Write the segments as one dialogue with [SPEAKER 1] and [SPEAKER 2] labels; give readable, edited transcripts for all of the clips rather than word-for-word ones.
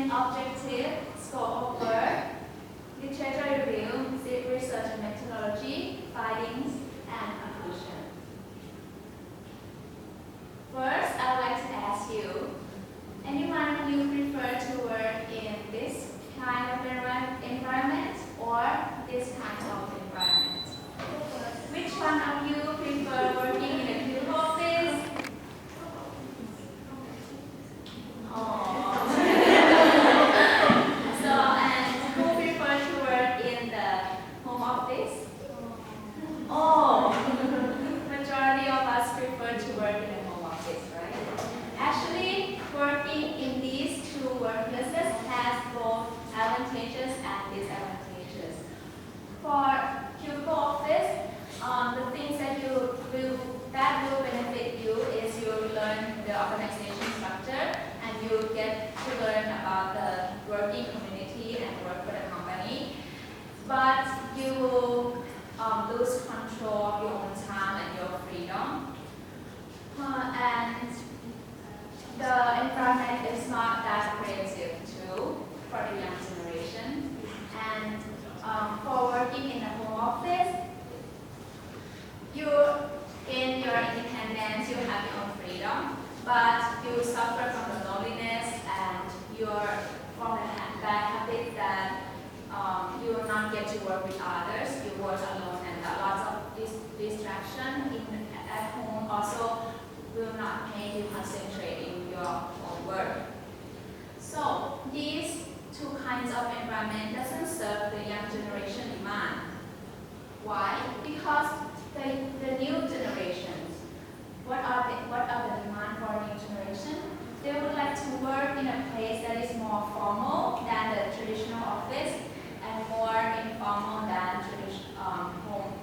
[SPEAKER 1] main objective, scope of work, literature review, research and methodology, findings, and conclusion. First, I would like to ask you, anyone of you prefer to work in this kind of environment or this kind of environment? Which one of you prefer working in a field office? Oh. So, and who prefer to work in the home office? Oh, majority of us prefer to work in a home office, right? Actually, working in these two workplaces has both advantages and disadvantages. For cubicle office, the things that will benefit you is you learn the organization structure and you get to learn about the working community and work for the company. But you will lose control of your own time and your freedom. And the environment is not that creative too for the young generation. And for working in a home office, you gain your independence, you have your own freedom, but you suffer from the loneliness and from the bad habit that you will not get to work with others, you work alone, and lots of distraction at home also will not make you concentrate in your own work. So these two kinds of environment doesn't serve the young generation demand. Why? Because the new generations, what are the demand for a new generation? They would like to work in a place that is more formal than the traditional office and more informal than home.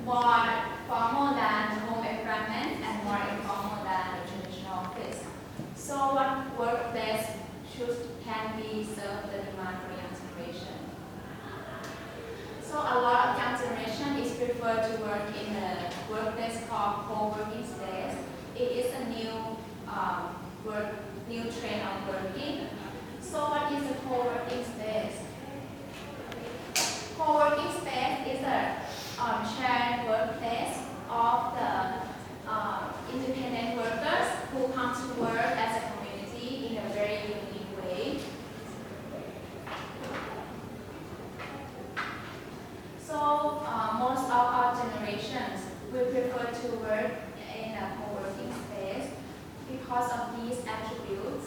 [SPEAKER 1] More formal than home environment and more informal than the traditional office. So what workplace can be served the demand for young generation? So a lot of young generation is preferred to work in a workplace called co-working space. It is a new trend of working. So what is a co-working space? Co-working space is a shared workplace of the independent workers who come to work as a community in a very unique way. So most of our generations will prefer to work in a co-working space because of these attributes.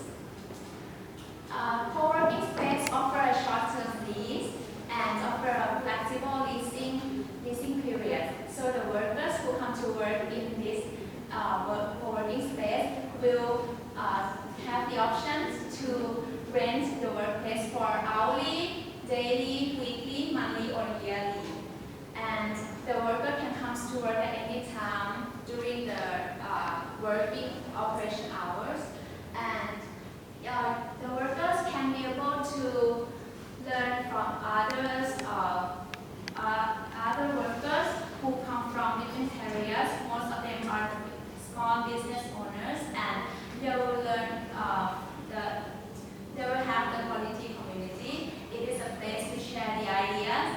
[SPEAKER 1] Co-working space offer a short-term lease and offer a flexible leasing period. So the workers who come to work in this co-working space will have the options to rent the workplace for hourly, daily, weekly, monthly, or yearly. And the worker can come to work at any time during the working operation hours. And the workers can be able to learn from other workers who come from different areas. Most of them are small business owners, and they will learn. They will have the quality community. It is a place to share the ideas.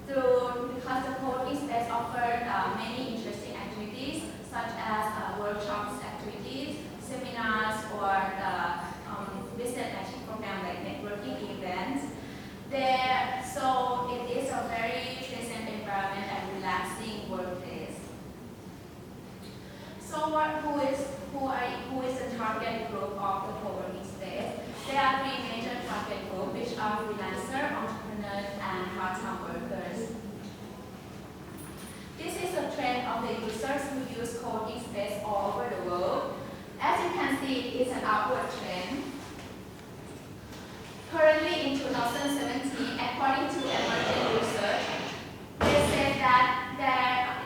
[SPEAKER 1] Because the co-working space offers many interesting activities, such as workshops activities, seminars, or the business matching program like networking events. So it is a very pleasant environment and relaxing workplace. So who is the target group of the co-working space? There are three major target groups, which are freelancer, entrepreneurs, and part-time workers. This is a trend of the users who use co-working space all over the world. As you can see, it is an upward trend. Currently in 2017, according to Emergent Research, they said that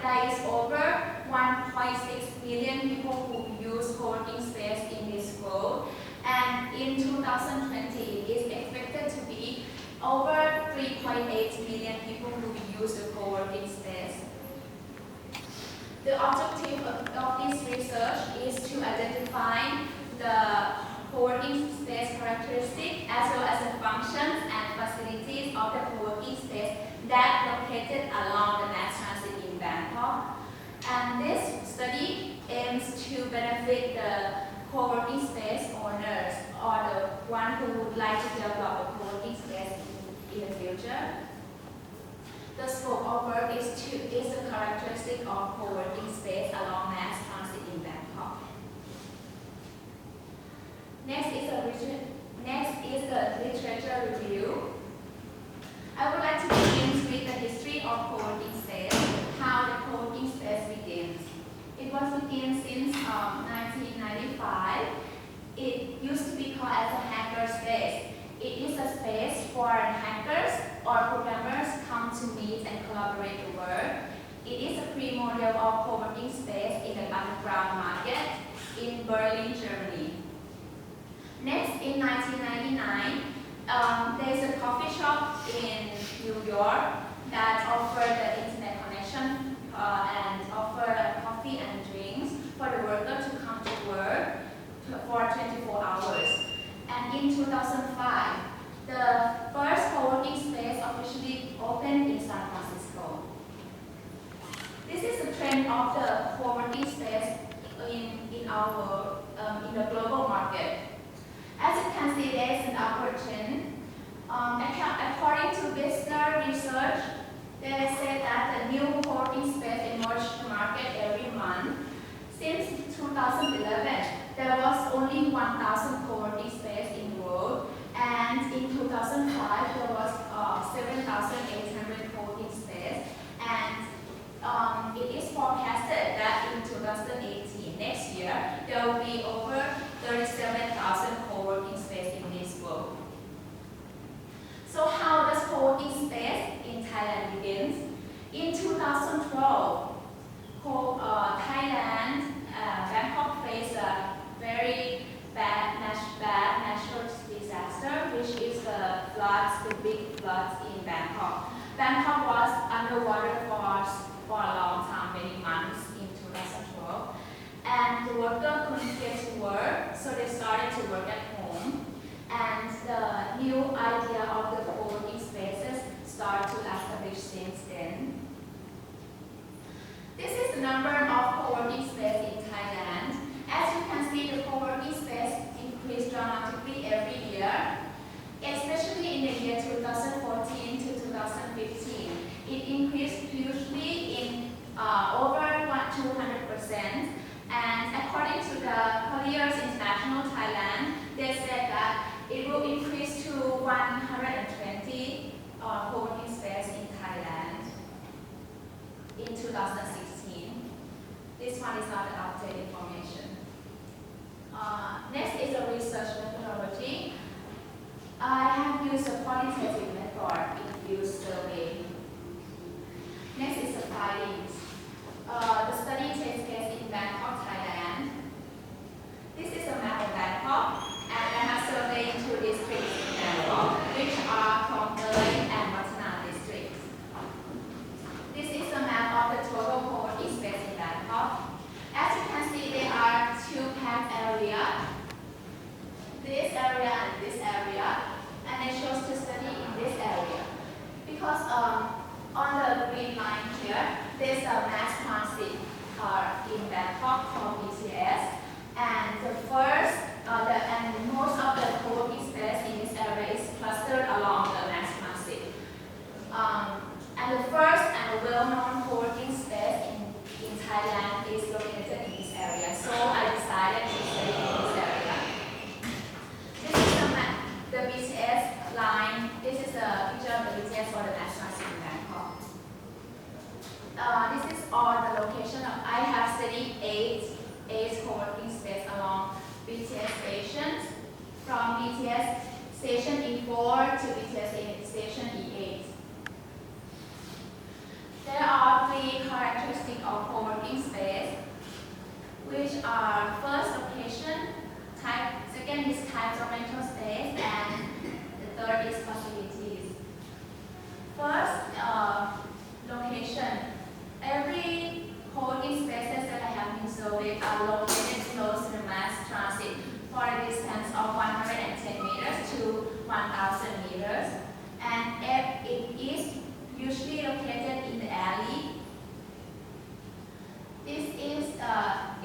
[SPEAKER 1] there is over 1.6 million people who use co-working space in this world. And in 2020, it is expected to be over 3.8 million people who use the co-working space. The objective of this research is to identify the characteristics as well as the functions and facilities of the co-working space that located along the mass transit in Bangkok. And this study aims to benefit the co-working space owners or the one who would like to develop a co-working space in the future. The scope of work is the characteristic of co-working space along mass transit in Bangkok. Next is the literature review. I would like to begin with the history of co-working space, how the co-working space begins. It was begun since 1995. It used to be called as a hacker space. It is a space for hackers or programmers come to meet and collaborate to work. It is a pre-model of co-working space in the underground market in Berlin, Germany. Next, in 1999, there is a coffee shop in New York that offered the internet connection and offered coffee and drinks for the worker to come to work for 24 hours. And in 2005, the first co-working space officially opened in San Francisco. This is the trend of the co-working space in the global market. As you can see, there is an upward trend. According to Vistar research, they said that the new co-working space emerged to market every month. Since 2011, there was only 1,000 co-working space in the world, and in 2005 there was 7,800 co-working space, and it is forecasted that in 2018, next year, there will be over 37,000 co-working space in this world. So how does co-working space in Thailand begins? In 2012, Thailand, Bangkok faced a very bad natural disaster, which is the floods, the big floods in Bangkok. Bangkok was underwater for a long time, many months in 2012, and the worker couldn't get to work, so they started to work at home. And the new idea of the co-working spaces started to establish since then. This is the number of co-working space in Thailand. As you can see, the co-working space increased dramatically every year, especially in the year 2014 to 2015. It increased hugely in over 200%. And according to the Colliers International Thailand, they said that it will increase to 120 co-working space in Thailand in 2016. This one is not an updated information. Next is a research methodology. I have used a quantitative method in field survey. Next is the findings. The study takes place in Bangkok, Thailand. This is a map of Bangkok, and I have surveyed 2 districts in Bangkok, which are Klong Tlei and Vattana districts. This is a map of the total co-working space in Bangkok. As you can see, there are 2 packed areas, this area and this area, and I chose to study in this area because on the green line here, there's a mass transit in Bangkok called BTS, and and most of the co-working space in this area is clustered along the mass transit. And the first and well-known co-working space in Thailand is located in this area, so I decided to study in this area. This is the BTS line. This is a picture of the BTS or the mass transit in Bangkok. This is all the location of, I have studied 8 co-working space along BTS stations, from BTS station E4 to BTS station E8. There are 3 characteristics of co-working space, which are first location, second is types of rental space, and the third is facilities. First, location. Every co-working spaces that I have been surveyed are located close to the mass transit for a distance of 110 meters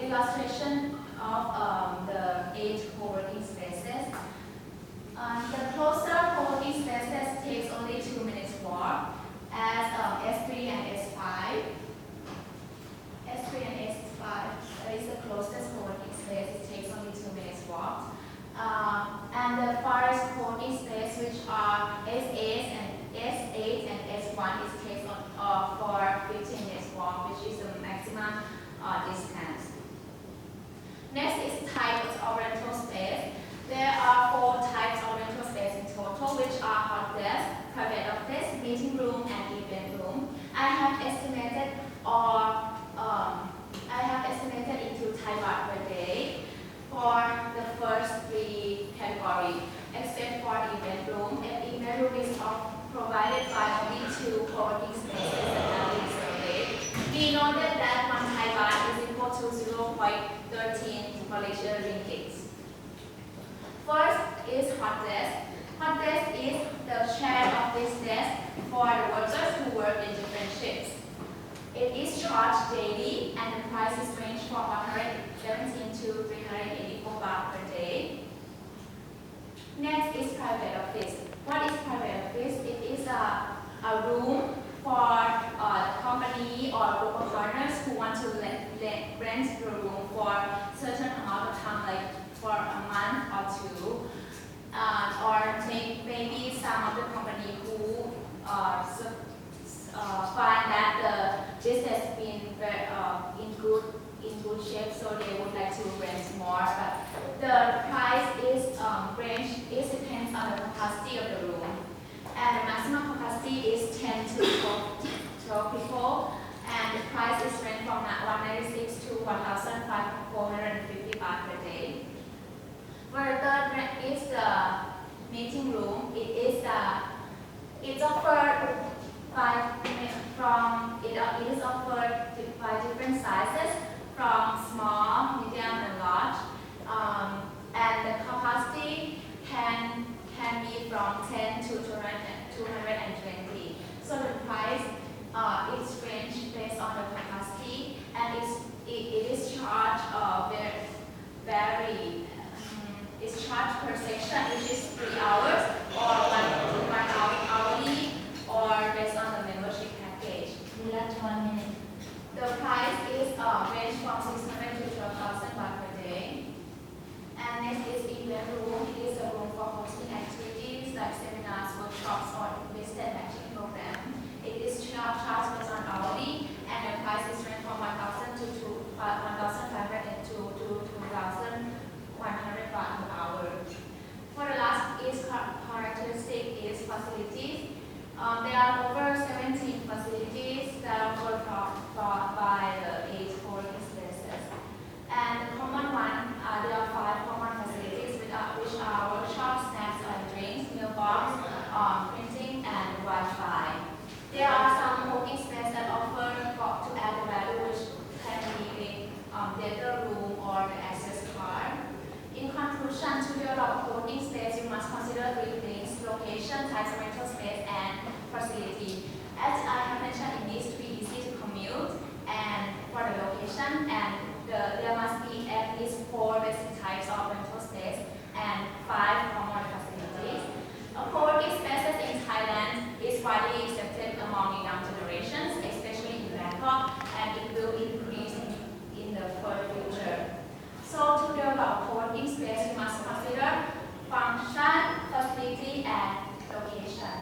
[SPEAKER 1] illustration of the 8 co-working spaces. The closer co-working spaces takes only 2 minutes walk, as S3 and S5. S3 and S5 is the closest co-working space. It takes only 2 minutes walk. And the farthest co-working space, which are S8 and S1, is takes for 15 minutes walk, which is the maximum distance. Next is types of rental space. There are 4 types of rental space in total, which are hot desk, private office, meeting room, and event room. I have estimated into Thai baht per day for the first 3 categories, except for event room. An event room is provided by only 2 co-working spaces that have been surveyed. We noted that 1 Thai baht is equal to 0.13 Malaysian ringgit. First is hot desk. Hot desk is the shared office desk for the workers who work in different shifts. It is charged daily and the prices range from 117 to 384 baht per day. Next is private office. What is private office? It is a room for a company or group of partners who want to rent the room for a certain amount of time, like for a month or 2. Or maybe some of the company who find that the business been in good shape, so they would like to rent more. But the price is range depends on the capacity of the room, and the maximum capacity is 10 to 12 people, and the price is range from 196 to 1,450 baht per day. For the third is the meeting room. It's offered by different sizes, from small, medium, and large, and the capacity can be from 10 to 220. So the price is ranged based on the capacity, and it is charged It's charged per section, which is 3 hours, or 1 hour hourly, or based on the membership package.
[SPEAKER 2] Last 1 minute.
[SPEAKER 1] The price is range from 600 to 12,000 baht per day. And next is event room. It is a room for hosting activities like seminars, workshops, or business matching program. It is charged based on hourly, and the price is range from 1,000 to 1,500 to 2,100 baht per hour. For the last characteristic is facilities. There are over 17 facilities that are offered by the 8 co-working spaces. And the common one, there are 5 common facilities which are workshops, snacks and drinks, mailbox, printing, and Wi-Fi. There are some co-working spaces that offer to add the value, which can be data room or the access card. In conclusion, to develop a co-working space, you must consider 3 things: location, types of rental space, and facility. As I have mentioned, it needs to be easy to commute, and for the location, and there must be at least 4 basic types of rental space and 5 common facilities. Co-working spaces in Thailand is widely accepted among the young generations, especially in Bangkok,